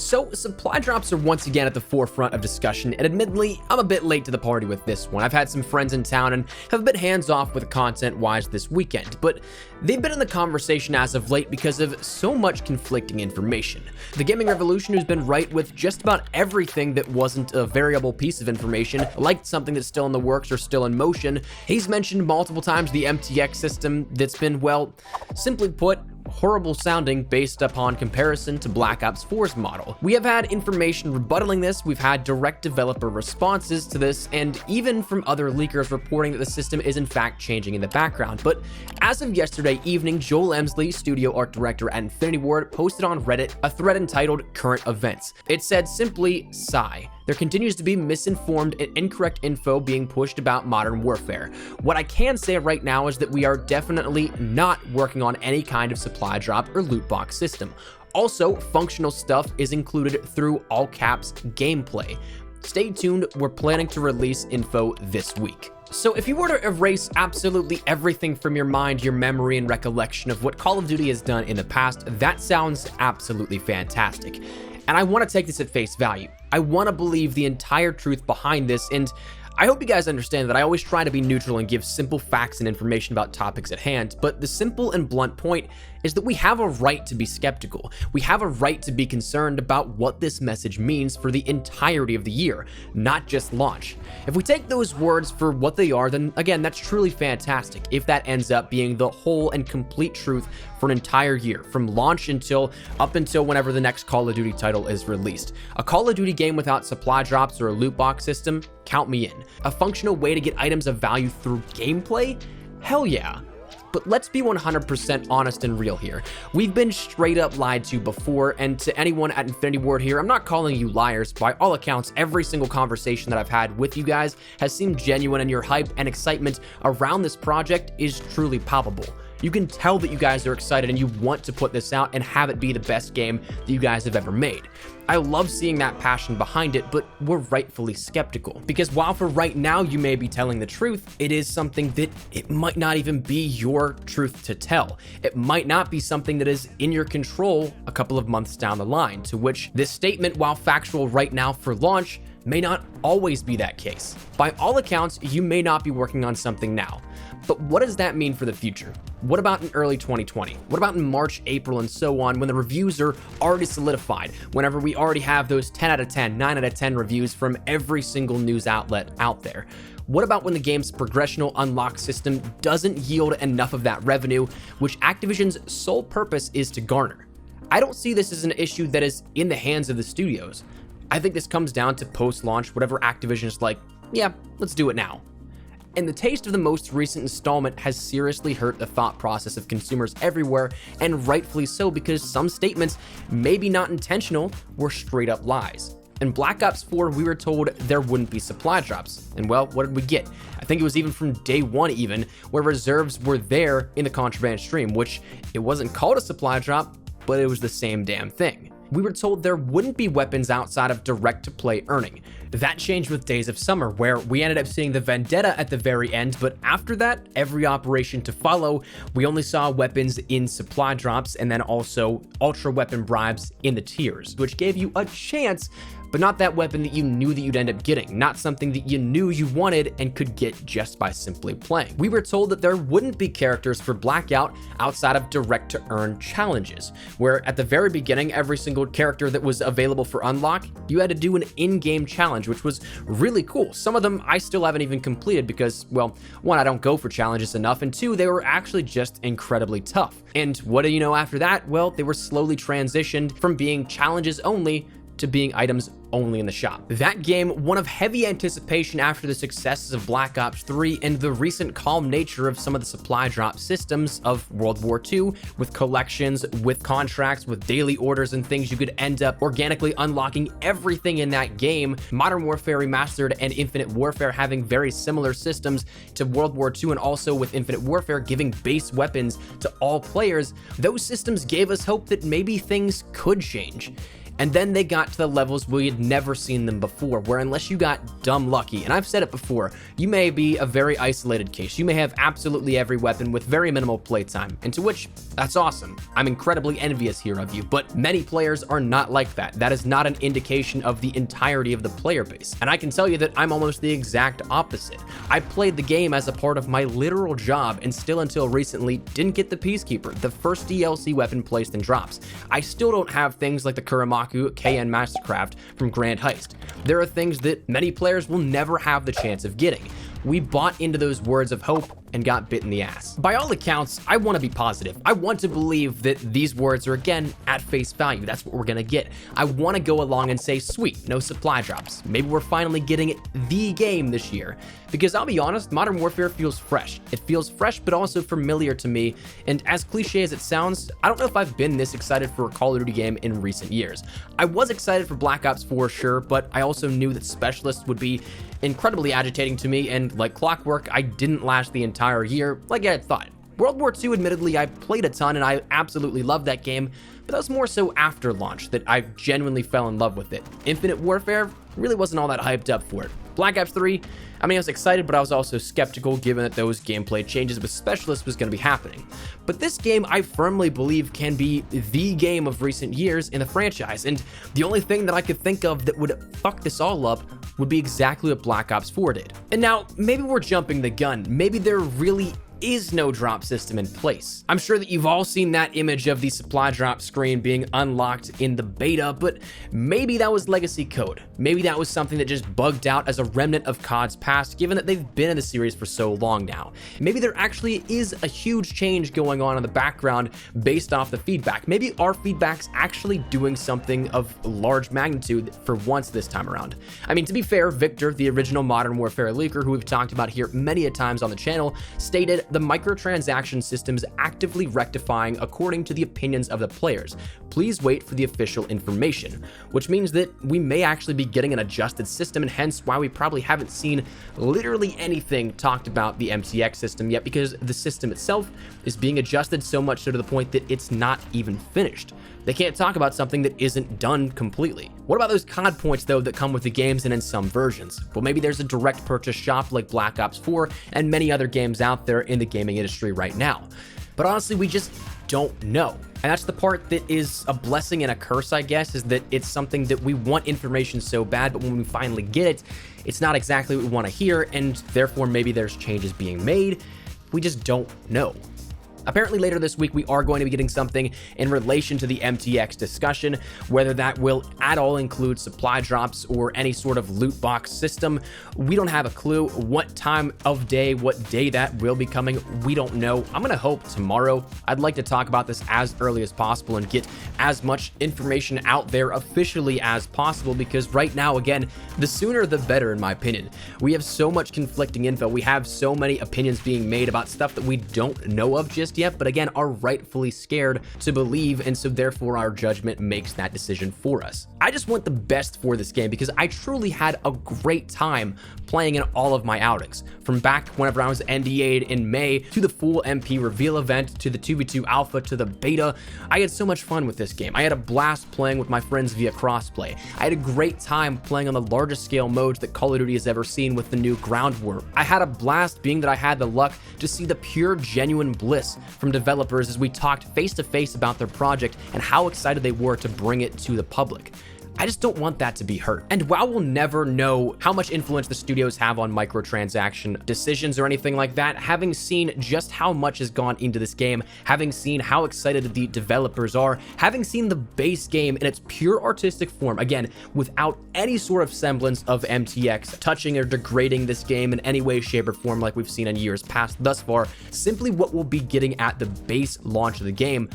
So supply drops are once again at the forefront of discussion, and admittedly, I'm a bit late to the party with this one. I've had some friends in town and have been hands-off with content-wise this weekend, but they've been in the conversation as of late because of so much conflicting information. The gaming revolution has been right with just about everything that wasn't a variable piece of information, like something that's still in the works or still in motion. He's mentioned multiple times the MTX system that's been, well, simply put, horrible sounding based upon comparison to Black Ops 4's model. We have had information rebuttaling this, we've had direct developer responses to this, and even from other leakers reporting that the system is in fact changing in the background. But as of yesterday evening, Joel Emsley, studio art director at Infinity Ward, posted on Reddit a thread entitled Current Events. It said simply, sigh. There continues to be misinformed and incorrect info being pushed about Modern Warfare. What I can say right now is that we are definitely not working on any kind of supply drop or loot box system. Also, functional stuff is included through all caps gameplay. Stay tuned, we're planning to release info this week. So if you were to erase absolutely everything from your mind, your memory and recollection of what Call of Duty has done in the past, that sounds absolutely fantastic. And I want to take this at face value. I want to believe the entire truth behind this, and I hope you guys understand that I always try to be neutral and give simple facts and information about topics at hand, but the simple and blunt point is that we have a right to be skeptical. We have a right to be concerned about what this message means for the entirety of the year, not just launch. If we take those words for what they are, then again, that's truly fantastic if that ends up being the whole and complete truth for an entire year, from launch up until whenever the next Call of Duty title is released. A Call of Duty game without supply drops or a loot box system? Count me in. A functional way to get items of value through gameplay? Hell yeah. But let's be 100% honest and real here. We've been straight up lied to before, and to anyone at Infinity Ward here, I'm not calling you liars. By all accounts, every single conversation that I've had with you guys has seemed genuine, and your hype and excitement around this project is truly palpable. You can tell that you guys are excited and you want to put this out and have it be the best game that you guys have ever made. I love seeing that passion behind it, but we're rightfully skeptical. Because while for right now you may be telling the truth, it is something that it might not even be your truth to tell. It might not be something that is in your control a couple of months down the line, to which this statement, while factual right now for launch, may not always be that case. By all accounts, you may not be working on something now. But what does that mean for the future? What about in early 2020? What about in March, April, and so on, when the reviews are already solidified, whenever we already have those 10 out of 10, 9 out of 10 reviews from every single news outlet out there? What about when the game's progressional unlock system doesn't yield enough of that revenue, which Activision's sole purpose is to garner? I don't see this as an issue that is in the hands of the studios. I think this comes down to post-launch, whatever Activision is like, yeah, let's do it now. And the taste of the most recent installment has seriously hurt the thought process of consumers everywhere, and rightfully so, because some statements, maybe not intentional, were straight up lies. In Black Ops 4, we were told there wouldn't be supply drops. And well, what did we get? I think it was even from day one even, where reserves were there in the contraband stream, which it wasn't called a supply drop, but it was the same damn thing. We were told there wouldn't be weapons outside of direct-to-play earning. That changed with Days of Summer, where we ended up seeing the Vendetta at the very end, but after that, every operation to follow, we only saw weapons in supply drops and then also ultra weapon bribes in the tiers, which gave you a chance, but not that weapon that you knew that you'd end up getting, not something that you knew you wanted and could get just by simply playing. We were told that there wouldn't be characters for Blackout outside of direct-to-earn challenges, where at the very beginning, every single character that was available for unlock, you had to do an in-game challenge, which was really cool. Some of them I still haven't even completed because, well, one, I don't go for challenges enough, and two, they were actually just incredibly tough. And what do you know after that? Well, they were slowly transitioned from being challenges only to being items only in the shop. That game, one of heavy anticipation after the successes of Black Ops 3 and the recent calm nature of some of the supply drop systems of World War II, with collections, with contracts, with daily orders and things you could end up organically unlocking everything in that game. Modern Warfare Remastered and Infinite Warfare having very similar systems to World War II, and also with Infinite Warfare giving base weapons to all players. Those systems gave us hope that maybe things could change. And then they got to the levels we had never seen them before, where unless you got dumb lucky, and I've said it before, you may be a very isolated case. You may have absolutely every weapon with very minimal playtime, and to which, that's awesome. I'm incredibly envious here of you, but many players are not like that. That is not an indication of the entirety of the player base. And I can tell you that I'm almost the exact opposite. I played the game as a part of my literal job, and still until recently didn't get the Peacekeeper, the first DLC weapon placed in drops. I still don't have things like the Kuramaku KN Mastercraft from Grand Heist. There are things that many players will never have the chance of getting. We bought into those words of hope and got bit in the ass. By all accounts, I want to be positive. I want to believe that these words are, again, at face value. That's what we're gonna get. I want to go along and say, sweet, no supply drops. Maybe we're finally getting the game this year. Because I'll be honest, Modern Warfare feels fresh. It feels fresh, but also familiar to me. And as cliche as it sounds, I don't know if I've been this excited for a Call of Duty game in recent years. I was excited for Black Ops 4, sure, but I also knew that Specialists would be incredibly agitating to me, and like clockwork, I didn't last the entire year like I had thought. World War II, admittedly, I played a ton and I absolutely loved that game, but that was more so after launch that I genuinely fell in love with it. Infinite Warfare really wasn't all that hyped up for it. Black Ops 3, I mean, I was excited, but I was also skeptical given that those gameplay changes with Specialists was going to be happening. But this game, I firmly believe, can be the game of recent years in the franchise, and the only thing that I could think of that would fuck this all up would be exactly what Black Ops 4 did. And now, maybe we're jumping the gun. Maybe there really is no drop system in place. I'm sure that you've all seen that image of the supply drop screen being unlocked in the beta, but maybe that was legacy code. Maybe that was something that just bugged out as a remnant of COD's past, given that they've been in the series for so long now. Maybe there actually is a huge change going on in the background based off the feedback. Maybe our feedback's actually doing something of large magnitude for once this time around. I mean, to be fair, Victor, the original Modern Warfare leaker who we've talked about here many a times on the channel, stated the microtransaction system's actively rectifying according to the opinions of the players. Please wait for the official information, which means that we may actually be getting an adjusted system, and hence why we probably haven't seen literally anything talked about the MTX system yet, because the system itself is being adjusted so much so to the point that it's not even finished. They can't talk about something that isn't done completely. What about those COD points though that come with the games and in some versions? Well, maybe there's a direct purchase shop like Black Ops 4 and many other games out there in the gaming industry right now. But honestly, we just don't know. And that's the part that is a blessing and a curse, I guess, is that it's something that we want information so bad, but when we finally get it, it's not exactly what we want to hear, and therefore maybe there's changes being made. We just don't know. Apparently later this week, we are going to be getting something in relation to the MTX discussion, whether that will at all include supply drops or any sort of loot box system. We don't have a clue what time of day, what day that will be coming. We don't know. I'm going to hope tomorrow. I'd like to talk about this as early as possible and get as much information out there officially as possible, because right now, again, the sooner the better, in my opinion. We have so much conflicting info. We have so many opinions being made about stuff that we don't know of just yet, but again, are rightfully scared to believe, and so therefore our judgment makes that decision for us. I just want the best for this game because I truly had a great time playing in all of my outings. From back whenever I was NDA'd in May, to the full MP reveal event, to the 2v2 alpha, to the beta, I had so much fun with this game. I had a blast playing with my friends via crossplay. I had a great time playing on the largest scale modes that Call of Duty has ever seen with the new ground war. I had a blast being that I had the luck to see the pure, genuine bliss from developers as we talked face to face about their project and how excited they were to bring it to the public. I just don't want that to be hurt. And while we'll never know how much influence the studios have on microtransaction decisions or anything like that, having seen just how much has gone into this game, having seen how excited the developers are, having seen the base game in its pure artistic form, again, without any sort of semblance of MTX touching or degrading this game in any way, shape, or form like we've seen in years past thus far, simply what we'll be getting at the base launch of the game,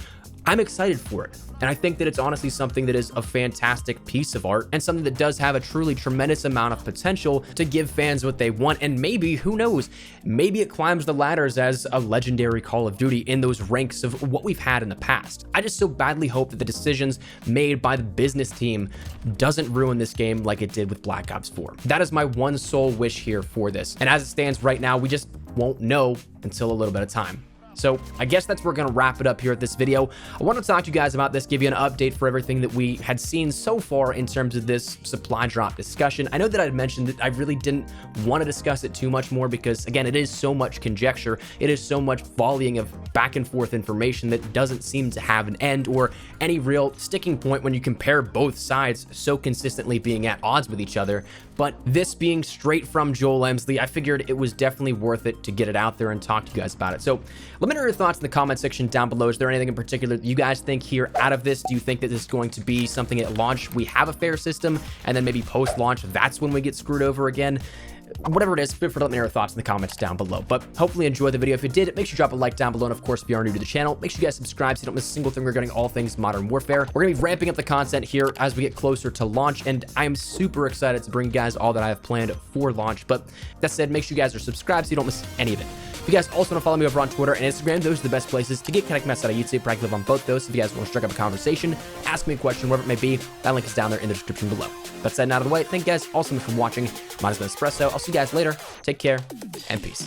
I'm excited for it. And I think that it's honestly something that is a fantastic piece of art and something that does have a truly tremendous amount of potential to give fans what they want. And maybe, who knows, maybe it climbs the ladders as a legendary Call of Duty in those ranks of what we've had in the past. I just so badly hope that the decisions made by the business team doesn't ruin this game like it did with Black Ops 4. That is my one sole wish here for this. And as it stands right now, we just won't know until a little bit of time. So I guess that's where we're going to wrap it up here at this video. I want to talk to you guys about this, give you an update for everything that we had seen so far in terms of this supply drop discussion. I know that I'd mentioned that I really didn't want to discuss it too much more because, again, it is so much conjecture. It is so much volleying of back and forth information that doesn't seem to have an end or any real sticking point when you compare both sides so consistently being at odds with each other. But this being straight from Joel Emsley, I figured it was definitely worth it to get it out there and talk to you guys about it. So let me know your thoughts in the comment section down below. Is there anything in particular that you guys think here out of this? Do you think that this is going to be something at launch we have a fair system, and then maybe post-launch that's when we get screwed over again? Whatever it is, feel free to let me know your thoughts in the comments down below. But hopefully enjoy the video. If you did, make sure you drop a like down below. And of course, if you are new to the channel, make sure you guys subscribe so you don't miss a single thing regarding all things Modern Warfare. We're going to be ramping up the content here as we get closer to launch, and I am super excited to bring you guys all that I have planned for launch. But that said, make sure you guys are subscribed so you don't miss any of it. If you guys also want to follow me over on Twitter and Instagram, those are the best places to get connected outside of YouTube. I live on both those. So if you guys want to strike up a conversation, ask me a question, whatever it may be, that link is down there in the description below. That said, and out of the way, thank you guys all so much for watching. Mine has been Espresso. I'll see you guys later. Take care and peace.